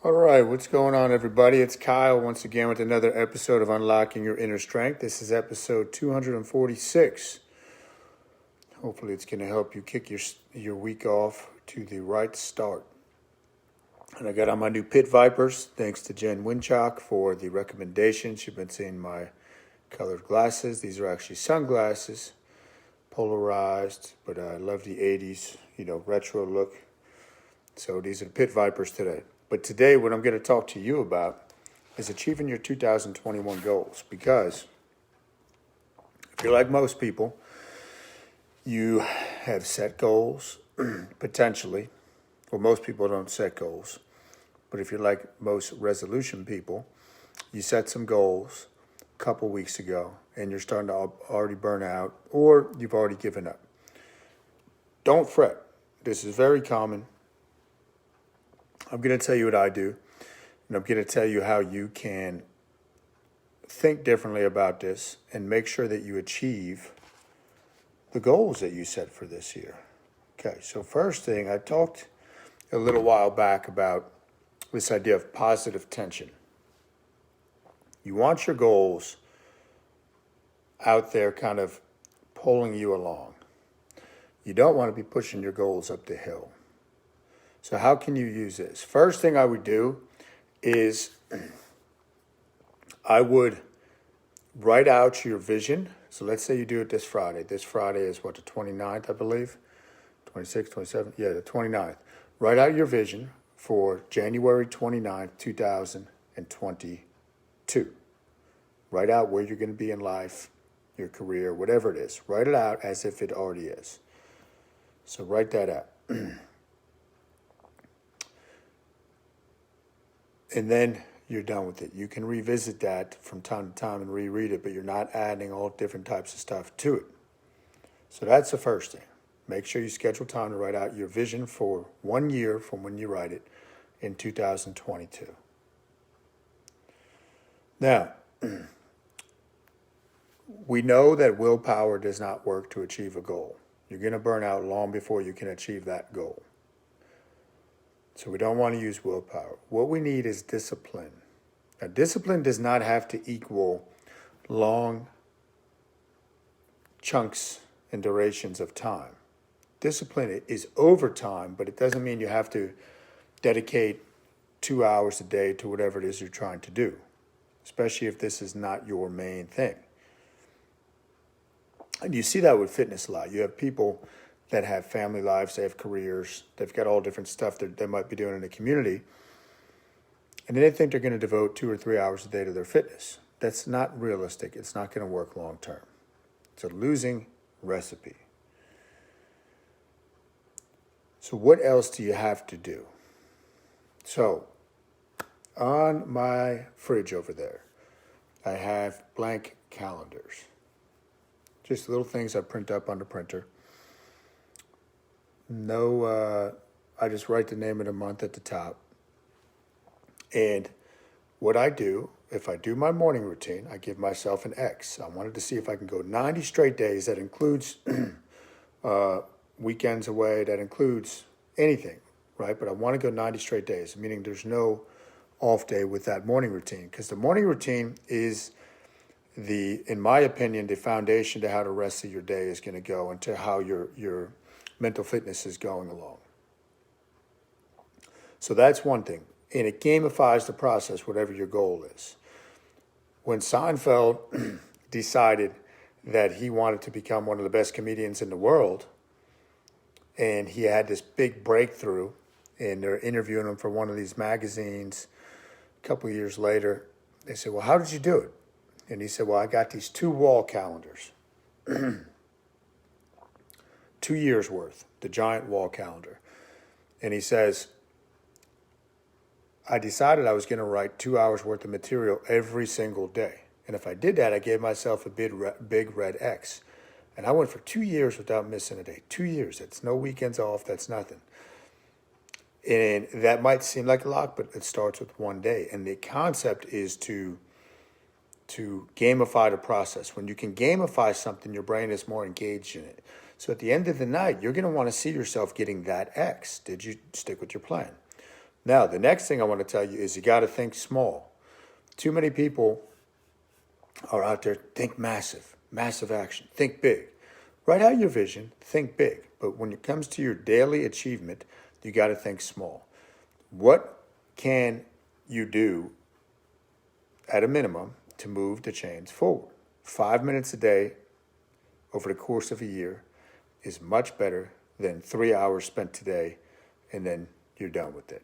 All right, what's going on, everybody? It's Kyle once again with another episode of Unlocking Your Inner Strength. This is episode 246. Hopefully, it's going to help you kick your week off to the right start. And I got on my new Pit Vipers. Thanks to Jen Winchok for the recommendation. She's been seeing my colored glasses. These are actually sunglasses, polarized, but I love the 80s, retro look. So these are the Pit Vipers today. But today, what I'm going to talk to you about is achieving your 2021 goals. Because if you're like most people, you have set goals, potentially. Well, most people don't set goals. But if you're like most resolution people, you set some goals a couple weeks ago, and you're starting to already burn out, or you've already given up. Don't fret. This is very common. I'm going to tell you what I do, and I'm going to tell you how you can think differently about this and make sure that you achieve the goals that you set for this year. Okay, so first thing, I talked a little while back about this idea of positive tension. You want your goals out there kind of pulling you along. You don't want to be pushing your goals up the hill. So how can you use this? First thing I would do is I would write out your vision. So let's say you do it this Friday. This Friday is what, the 29th, I believe? 26th, 27th? Yeah, the 29th. Write out your vision for January 29th, 2022. Write out where you're going to be in life, your career, whatever it is. Write it out as if it already is. So write that out. And then you're done with it. You can revisit that from time to time and reread it, but you're not adding all different types of stuff to it. So that's the first thing. Make sure you schedule time to write out your vision for 1 year from when you write it in 2022. Now, we know that willpower does not work to achieve a goal. You're going to burn out long before you can achieve that goal. So we don't want to use willpower. What we need is discipline. Now, discipline does not have to equal long chunks and durations of time. Discipline is over time, but it doesn't mean you have to dedicate 2 hours a day to whatever it is you're trying to do, especially if this is not your main thing. And you see that with fitness a lot. You have people that have family lives, they have careers, they've got all different stuff that they might be doing in the community, and then they think they're going to devote 2 or 3 hours a day to their fitness. That's not realistic. It's not going to work long term. It's a losing recipe. So what else do you have to do? So on my fridge over there, I have blank calendars. Just little things I print up on the printer. No, I just write the name of the month at the top. And what I do, if I do my morning routine, I give myself an X. I wanted to see if I can go 90 straight days. That includes weekends away. That includes anything, right? But I want to go 90 straight days, meaning there's no off day with that morning routine. Because the morning routine is in my opinion, the foundation to how the rest of your day is going to go and to how your mental fitness is going along. So that's one thing. And it gamifies the process, whatever your goal is. When Seinfeld decided that he wanted to become one of the best comedians in the world, and he had this big breakthrough, and they're interviewing him for one of these magazines, a couple of years later, they said, well, how did you do it? And he said, well, I got these 2 wall calendars. 2 years worth, the giant wall calendar. And he says, I decided I was going to write 2 hours worth of material every single day. And if I did that, I gave myself a big red X. And I went for 2 years without missing a day. 2 years. That's no weekends off. That's nothing. And that might seem like a lot, but it starts with 1 day. And the concept is to gamify the process. When you can gamify something, your brain is more engaged in it. So at the end of the night, you're going to want to see yourself getting that X. Did you stick with your plan? Now, the next thing I want to tell you is you got to think small. Too many people are out there, think massive, massive action, think big. Write out your vision, think big. But when it comes to your daily achievement, you got to think small. What can you do at a minimum to move the chains forward? 5 minutes a day over the course of a year is much better than 3 hours spent today and then you're done with it.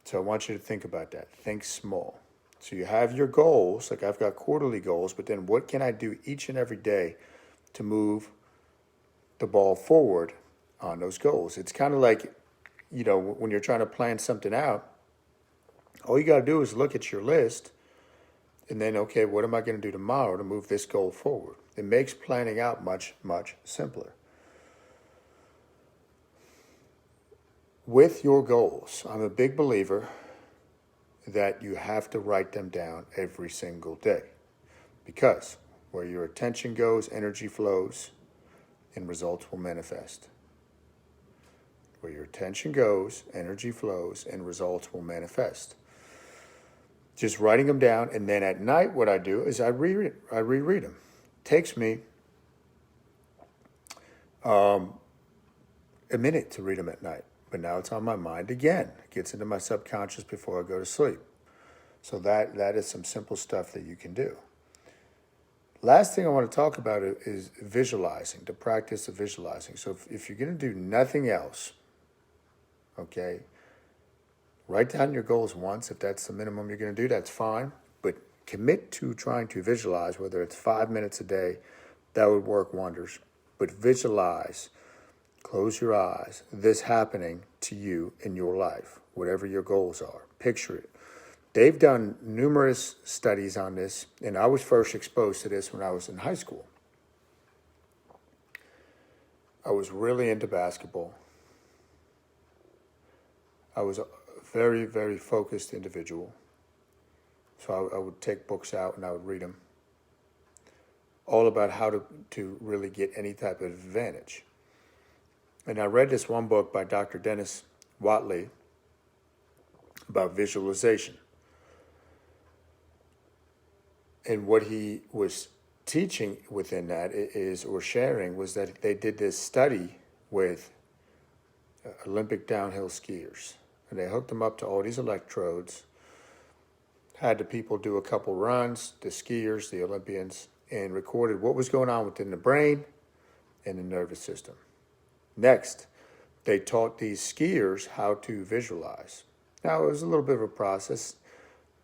So I want you to think about that. Think small. So you have your goals, like I've got quarterly goals, but then what can I do each and every day to move the ball forward on those goals? It's kind of like, when you're trying to plan something out, all you got to do is look at your list and then, okay, what am I going to do tomorrow to move this goal forward? It makes planning out much, much simpler. With your goals, I'm a big believer that you have to write them down every single day, because where your attention goes, energy flows, and results will manifest. Where your attention goes, energy flows, and results will manifest. Just writing them down, and then at night what I do is I reread them. Takes me a minute to read them at night, but now it's on my mind again. It gets into my subconscious before I go to sleep. So that is some simple stuff that you can do. Last thing I want to talk about is visualizing, the practice of visualizing. So if you're going to do nothing else, okay, write down your goals once. If that's the minimum you're going to do, that's fine. But commit to trying to visualize, whether it's 5 minutes a day, that would work wonders. But visualize, close your eyes, this happening to you in your life, whatever your goals are. Picture it. They've done numerous studies on this, and I was first exposed to this when I was in high school. I was really into basketball. I was a very, very focused individual. So I would take books out and I would read them. All about how to really get any type of advantage. And I read this one book by Dr. Dennis Watley about visualization. And what he was teaching within that or sharing was that they did this study with Olympic downhill skiers. And they hooked them up to all these electrodes, had the people do a couple runs, the skiers, the Olympians, and recorded what was going on within the brain and the nervous system. Next, they taught these skiers how to visualize. Now, it was a little bit of a process.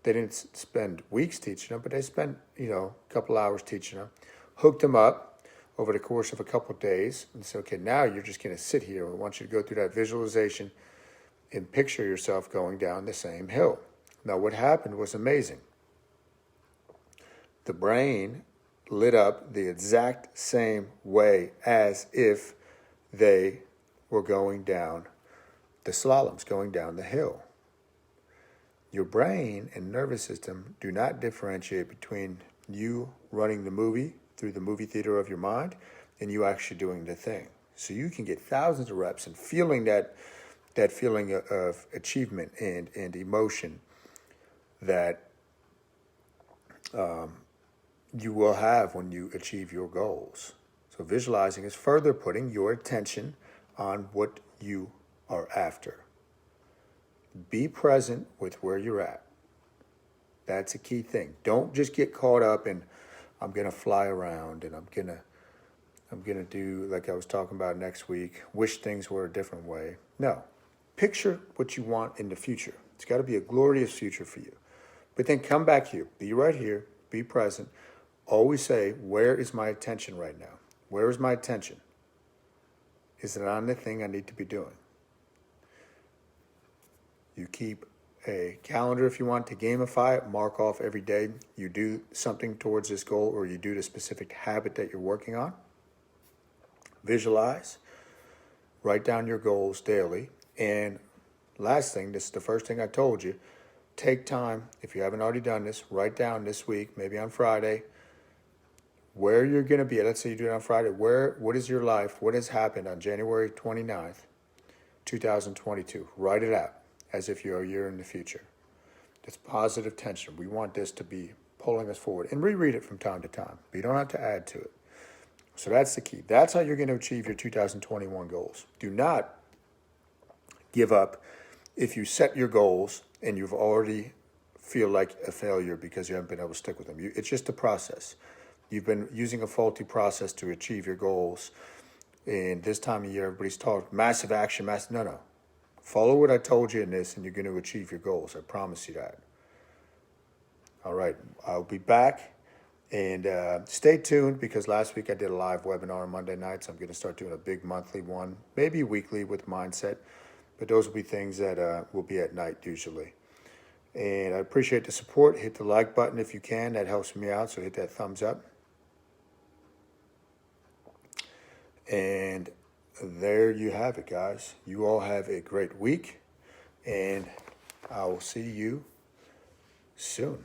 They didn't spend weeks teaching them, but they spent, a couple hours teaching them, hooked them up over the course of a couple of days, and said, okay, now you're just going to sit here. We want you to go through that visualization and picture yourself going down the same hill. Now, what happened was amazing. The brain lit up the exact same way as if they were going down the slaloms, going down the hill. Your brain and nervous system do not differentiate between you running the movie through the movie theater of your mind and you actually doing the thing. So you can get thousands of reps and feeling that feeling of achievement and emotion that you will have when you achieve your goals. So visualizing is further putting your attention on what you are after. Be present with where you're at. That's a key thing. Don't just get caught up in, I'm going to fly around and I'm going to do, like I was talking about next week, wish things were a different way. No. Picture what you want in the future. It's got to be a glorious future for you. But then come back here. Be right here. Be present. Always say, where is my attention right now? Where is my attention? Is it on the thing I need to be doing? You keep a calendar if you want to gamify it, mark off every day you do something towards this goal or you do the specific habit that you're working on. Visualize, write down your goals daily, and last thing, this is the first thing I told you, take time, if you haven't already done this, write down this week, maybe on Friday, where you're going to be. Let's say you do it on Friday. What is your life? What has happened on January 29th, 2022. Write it out as if you're a year in the future. It's positive tension. We want this to be pulling us forward. And reread it from time to time. But you don't have to add to it. So that's the key. That's how you're going to achieve your 2021 goals. Do not give up if you set your goals and you've already feel like a failure because you haven't been able to stick with them. It's just a process. You've been using a faulty process to achieve your goals. And this time of year, everybody's talking massive action, No. Follow what I told you in this, and you're going to achieve your goals. I promise you that. All right. I'll be back. And stay tuned, because last week I did a live webinar on Monday nights. I'm going to start doing a big monthly one, maybe weekly with Mindset. But those will be things that will be at night usually. And I appreciate the support. Hit the like button if you can. That helps me out, so hit that thumbs up. And there you have it, guys. You all have a great week, and I will see you soon.